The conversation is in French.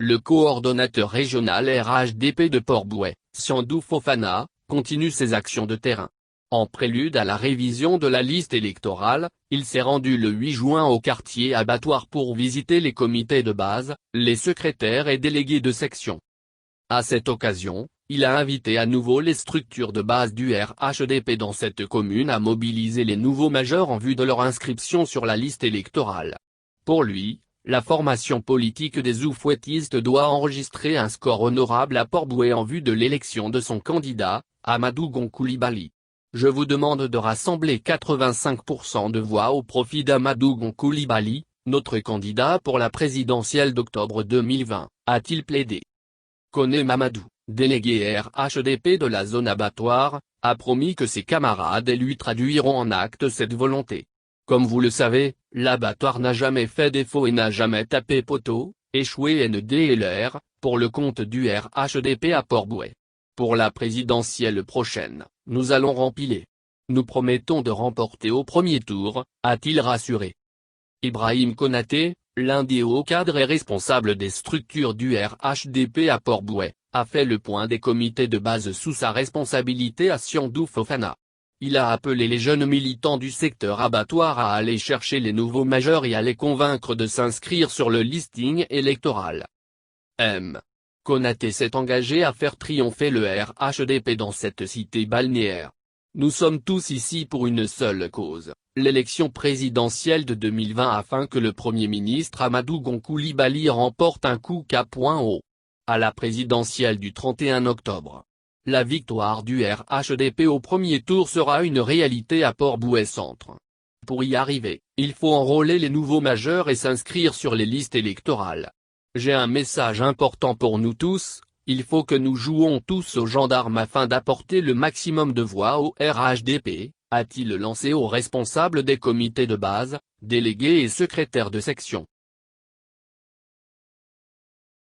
Le coordonnateur régional RHDP de Port-Bouët, Siandou Fofana, continue ses actions de terrain. En prélude à la révision de la liste électorale, il s'est rendu le 8 juin au quartier abattoir pour visiter les comités de base, les secrétaires et délégués de section. À cette occasion, il a invité à nouveau les structures de base du RHDP dans cette commune à mobiliser les nouveaux majeurs en vue de leur inscription sur la liste électorale. Pour lui, la formation politique des Oufouettistes doit enregistrer un score honorable à Port-Bouët en vue de l'élection de son candidat, Amadou Gon Coulibaly. Je vous demande de rassembler 85% de voix au profit d'Amadou Gon Coulibaly, notre candidat pour la présidentielle d'octobre 2020, a-t-il plaidé. Koné Mamadou, délégué RHDP de la zone abattoir, a promis que ses camarades et lui traduiront en actes cette volonté. Comme vous le savez, l'abattoir n'a jamais fait défaut et n'a jamais tapé poteau, échoué NDLR, pour le compte du RHDP à Port-Bouët. Pour la présidentielle prochaine, nous allons rempiler. Nous promettons de remporter au premier tour, a-t-il rassuré. Ibrahim Konaté, l'un des hauts cadres et responsables des structures du RHDP à Port-Bouët, a fait le point des comités de base sous sa responsabilité à Siandou Fofana. Il a appelé les jeunes militants du secteur abattoir à aller chercher les nouveaux majeurs et à les convaincre de s'inscrire sur le listing électoral. Konaté s'est engagé à faire triompher le RHDP dans cette cité balnéaire. Nous sommes tous ici pour une seule cause, l'élection présidentielle de 2020 afin que le Premier ministre Amadou Gon Coulibaly remporte un coup qu'à point haut. À la présidentielle du 31 octobre. La victoire du RHDP au premier tour sera une réalité à Port-Bouët Centre. Pour y arriver, il faut enrôler les nouveaux majeurs et s'inscrire sur les listes électorales. J'ai un message important pour nous tous, il faut que nous jouons tous aux gendarmes afin d'apporter le maximum de voix au RHDP, a-t-il lancé aux responsables des comités de base, délégués et secrétaires de section.